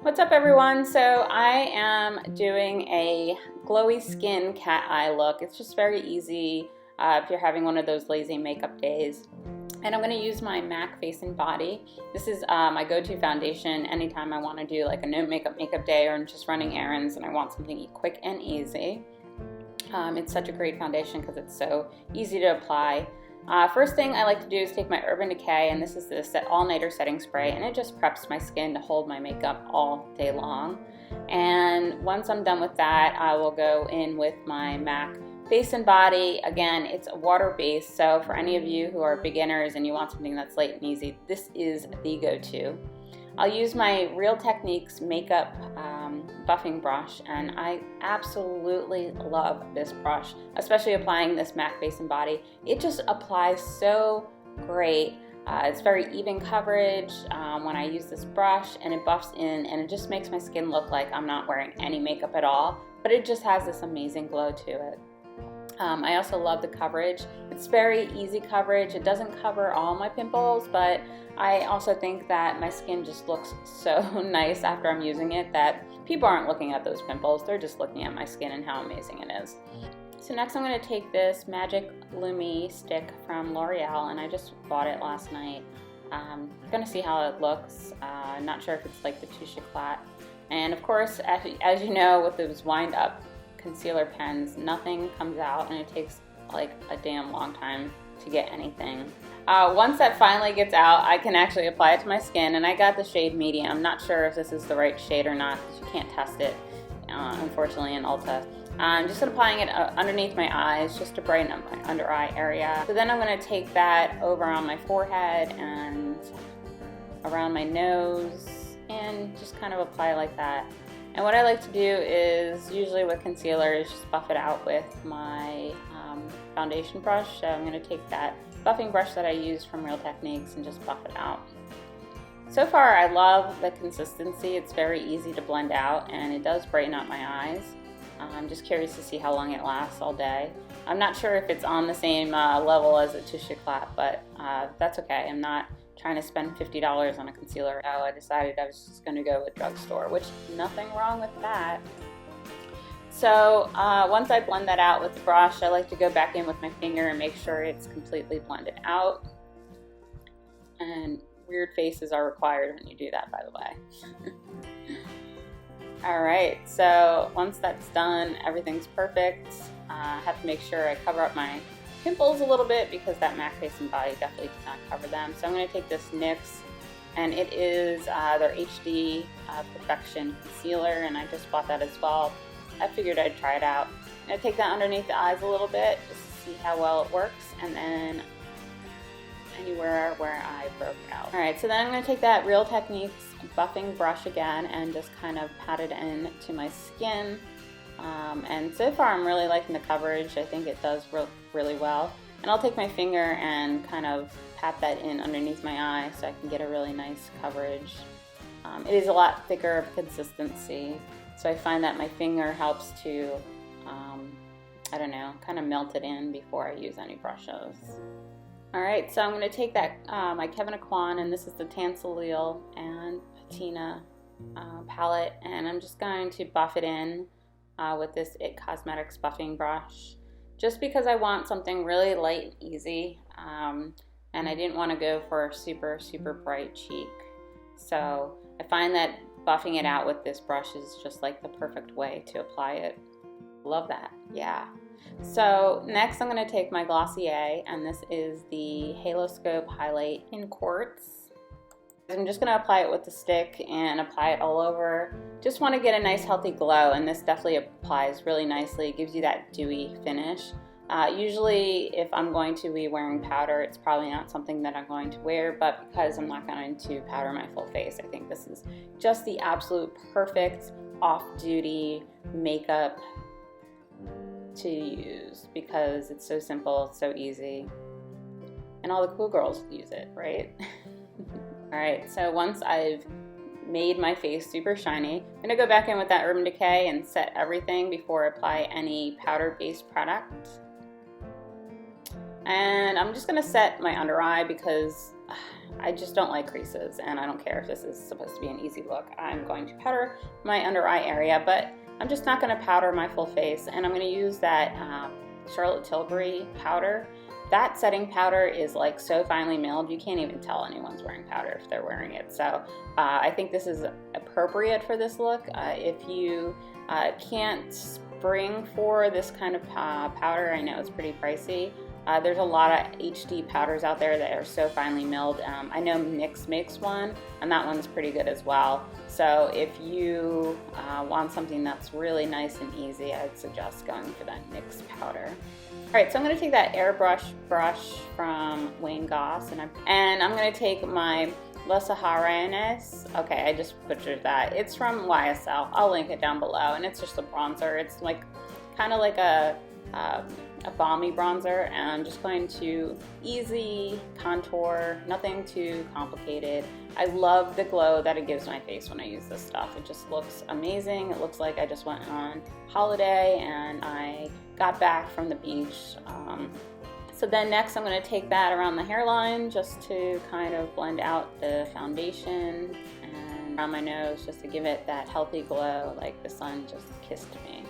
What's up everyone? So I am doing a glowy skin cat eye look. It's just very easy if you're having one of those lazy makeup days. And I'm going to use my MAC Face and Body. This is my go-to foundation anytime I want to do like a no makeup day, or I'm just running errands and I want something quick and easy. It's such a great foundation because it's so easy to apply. First thing I like to do is take my Urban Decay, and this is the all-nighter setting spray, and it just preps my skin to hold my makeup all day long. And once I'm done with that, I will go in with my MAC Face and Body. Again, it's water-based, so for any of you who are beginners and you want something that's light and easy, this is the go-to. I'll use my Real Techniques makeup buffing brush, and I absolutely love this brush, especially applying this MAC Face and Body. It just applies so great. It's very even coverage when I use this brush, and it buffs in, and it just makes my skin look like I'm not wearing any makeup at all, but it just has this amazing glow to it. I also love the coverage. It's very easy coverage. It doesn't cover all my pimples, but I also think that my skin just looks so nice after I'm using it that people aren't looking at those pimples. They're just looking at my skin and how amazing it is. So next I'm going to take this Magic Lumi stick from L'Oreal, and I just bought it last night. I'm going to see how it looks. Not sure if it's like the Touche Éclat. And of course, as you know, with those wind up concealer pens, nothing comes out, and it takes like a damn long time to get anything. Once that finally gets out, I can actually apply it to my skin, and I got the shade medium. I'm not sure if this is the right shade or not because you can't test it, unfortunately, in Ulta. I'm just applying it underneath my eyes just to brighten up my under eye area. So then I'm going to take that over on my forehead and around my nose and just kind of apply like that. And what I like to do is, usually with concealer, is just buff it out with my foundation brush. So I'm going to take that buffing brush that I used from Real Techniques and just buff it out. So far I love the consistency. It's very easy to blend out, and it does brighten up my eyes. I'm just curious to see how long it lasts all day. I'm not sure if it's on the same level as a Touche Éclat, but that's okay. I'm not trying to spend $50 on a concealer. No, I decided I was just going to go with drugstore, which nothing wrong with that. So once I blend that out with the brush, I like to go back in with my finger and make sure it's completely blended out. And weird faces are required when you do that, by the way. Alright, so once that's done, everything's perfect. I have to make sure I cover up my pimples a little bit because that MAC Face and Body definitely does not cover them. So I'm going to take this NYX, and it is their HD Perfection Concealer, and I just bought that as well. I figured I'd try it out. I'm going to take that underneath the eyes a little bit just to see how well it works, and then anywhere where I broke out. Alright, so then I'm going to take that Real Techniques buffing brush again and just kind of pat it in to my skin. And so far I'm really liking the coverage. I think it does really well. And I'll take my finger and kind of pat that in underneath my eye so I can get a really nice coverage. It is a lot thicker of consistency, so I find that my finger helps to, I don't know, kind of melt it in before I use any brushes. Alright, so I'm going to take that, my Kevyn Aucoin, and this is the Tansalil and Patina palette, and I'm just going to buff it in with this IT Cosmetics buffing brush, just because I want something really light and easy, and I didn't want to go for a super bright cheek. So I find that buffing it out with this brush is just like the perfect way to apply it. Love that, yeah. So next I'm going to take my Glossier, and this is the Halo Scope Highlight in Quartz. I'm just going to apply it with the stick and apply it all over. Just want to get a nice healthy glow, and this definitely applies really nicely. It gives you that dewy finish. Usually if I'm going to be wearing powder, it's probably not something that I'm going to wear, but because I'm not going to powder my full face, I think this is just the absolute perfect off-duty makeup to use because it's so simple, it's so easy, and all the cool girls use it, right? Alright, so once I've made my face super shiny, I'm going to go back in with that Urban Decay and set everything before I apply any powder-based product. And I'm just going to set my under eye because I just don't like creases, and I don't care if this is supposed to be an easy look. I'm going to powder my under eye area, but I'm just not going to powder my full face, and I'm going to use that Charlotte Tilbury powder. That setting powder is like so finely milled, you can't even tell anyone's wearing powder if they're wearing it. So I think this is appropriate for this look. If you can't spring for this kind of powder, I know it's pretty pricey. There's a lot of HD powders out there that are so finely milled. I know NYX makes one, and that one's pretty good as well. So if you want something that's really nice and easy, I'd suggest going for that NYX powder. All right, so I'm going to take that airbrush brush from Wayne Goss, and I'm going to take my Los Ajarenes. Okay, I just butchered that. It's from YSL. I'll link it down below, and it's just a bronzer. It's like kind of like a balmy bronzer, and I'm just going to easy contour, nothing too complicated. I love the glow that it gives my face when I use this stuff. It just looks amazing. It looks like I just went on holiday and I got back from the beach. So then next I'm going to take that around the hairline just to kind of blend out the foundation, and around my nose just to give it that healthy glow like the sun just kissed me.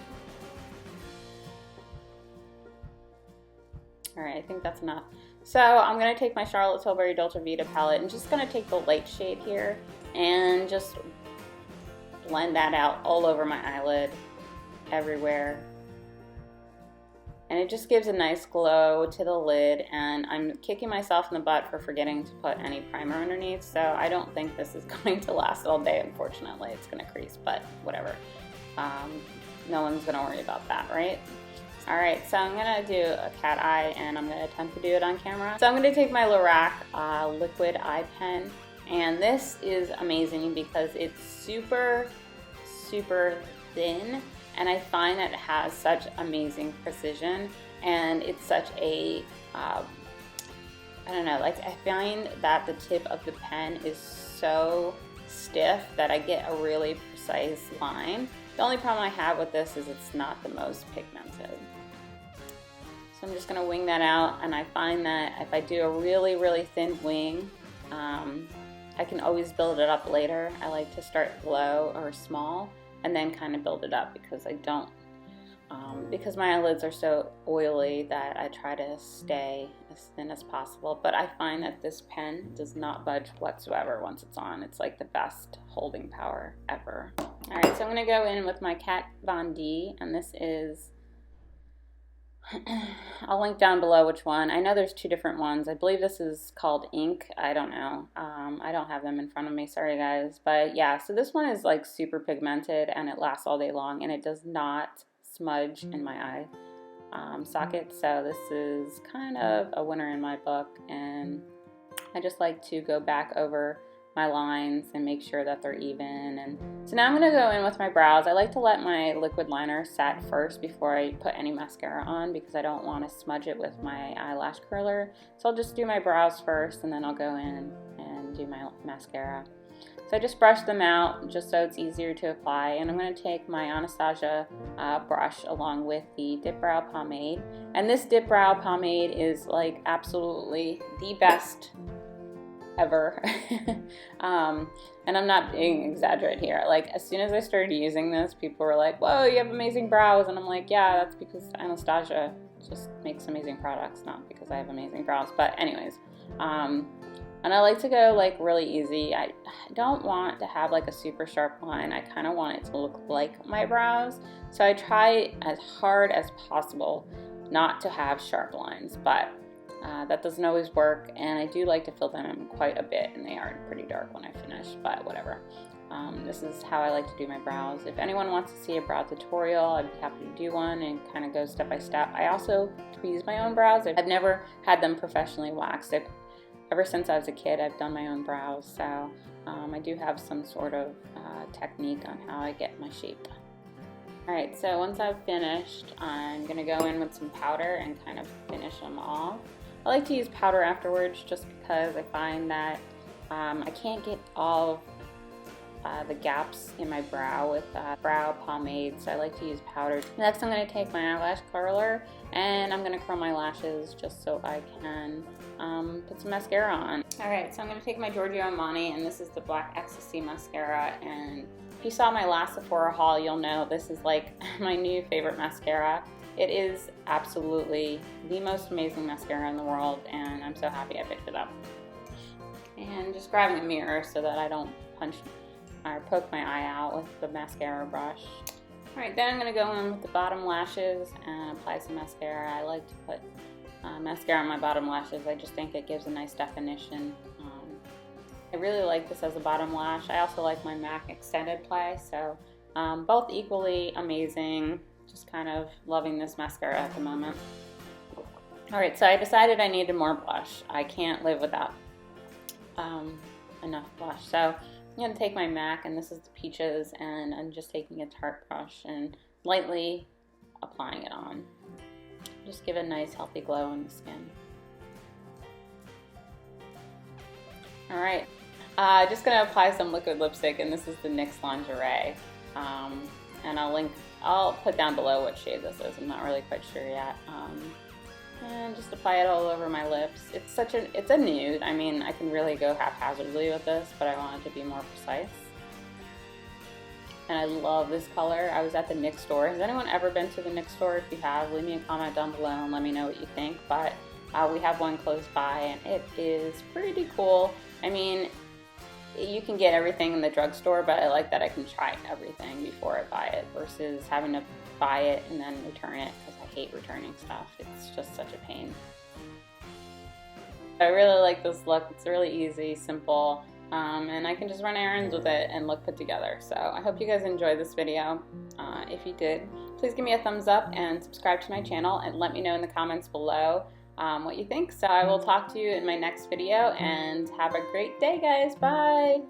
All right, I think that's enough. So I'm going to take my Charlotte Tilbury Dolce Vita palette and just going to take the light shade here and just blend that out all over my eyelid, everywhere. And it just gives a nice glow to the lid, and I'm kicking myself in the butt for forgetting to put any primer underneath, so I don't think this is going to last all day, unfortunately. It's going to crease, but whatever. No one's going to worry about that, right? Alright, so I'm going to do a cat eye, and I'm going to attempt to do it on camera. So I'm going to take my Lorac liquid eye pen, and this is amazing because it's super, super thin, and I find that it has such amazing precision, and it's such a, I don't know, like I find that the tip of the pen is so stiff that I get a really precise line. The only problem I have with this is it's not the most pigmented. So I'm just going to wing that out, and I find that if I do a really, really thin wing, I can always build it up later. I like to start low or small and then kind of build it up because I don't, because my eyelids are so oily that I try to stay as thin as possible. But I find that this pen does not budge whatsoever once it's on. It's like the best holding power ever. Alright, so I'm going to go in with my Kat Von D, and this is, I'll link down below which one. I know there's two different ones. I believe this is called Ink. I don't know. I don't have them in front of me. Sorry, guys. But yeah, so this one is like super pigmented, and it lasts all day long, and it does not smudge in my eye socket. So this is kind of a winner in my book, and I just like to go back over my lines and make sure that they're even. And so now I'm going to go in with my brows. I like to let my liquid liner set first before I put any mascara on because I don't want to smudge it with my eyelash curler. So I'll just do my brows first, and then I'll go in and do my mascara. So I just brush them out just so it's easier to apply, and I'm going to take my Anastasia brush along with the Dip Brow Pomade. And this Dip Brow Pomade is like absolutely the best ever. And I'm not being exaggerated here. Like, as soon as I started using this, people were like, whoa, you have amazing brows. And I'm like, yeah, that's because Anastasia just makes amazing products, not because I have amazing brows. But anyways, and I like to go like really easy. I don't want to have like a super sharp line. I kind of want it to look like my brows. So I try as hard as possible not to have sharp lines, but that doesn't always work, and I do like to fill them in quite a bit, and they are pretty dark when I finish, but whatever. This is how I like to do my brows. If anyone wants to see a brow tutorial, I'd be happy to do one and kind of go step by step. I also tweeze my own brows. I've never had them professionally waxed. Ever since I was a kid, I've done my own brows, so I do have some sort of technique on how I get my shape. Alright, so once I've finished, I'm going to go in with some powder and kind of finish them off. I like to use powder afterwards just because I find that I can't get all of the gaps in my brow with brow pomade, so I like to use powder. Next, I'm going to take my eyelash curler and I'm going to curl my lashes just so I can put some mascara on. Alright, so I'm going to take my Giorgio Armani, and this is the Black Ecstasy mascara, and if you saw my last Sephora haul, you'll know this is like my new favorite mascara. It is absolutely the most amazing mascara in the world, and I'm so happy I picked it up. And just grabbing a mirror so that I don't punch or poke my eye out with the mascara brush. Alright, then I'm going to go in with the bottom lashes and apply some mascara. I like to put mascara on my bottom lashes. I just think it gives a nice definition. I really like this as a bottom lash. I also like my MAC extended play, so both equally amazing. Just kind of loving this mascara at the moment. Alright, so I decided I needed more blush. I can't live without enough blush. So I'm going to take my MAC, and this is the Peaches, and I'm just taking a Tarte brush and lightly applying it on. Just give a nice healthy glow on the skin. Alright, just going to apply some liquid lipstick, and this is the NYX Lingerie. And I'll put down below what shade this is. I'm not really quite sure yet. And just apply it all over my lips. It's a nude. I mean, I can really go haphazardly with this, but I want it to be more precise. And I love this color. I was at the NYX store. Has anyone ever been to the NYX store? If you have, leave me a comment down below and let me know what you think. But we have one close by, and it is pretty cool. I mean, you can get everything in the drugstore, but I like that I can try everything before I buy it versus having to buy it and then return it, because I hate returning stuff. It's just such a pain. I really like this look. It's really easy, simple, and I can just run errands with it and look put together. So I hope you guys enjoyed this video. If you did, please give me a thumbs up and subscribe to my channel, and let me know in the comments below what you think. So I will talk to you in my next video, and have a great day, guys. Bye!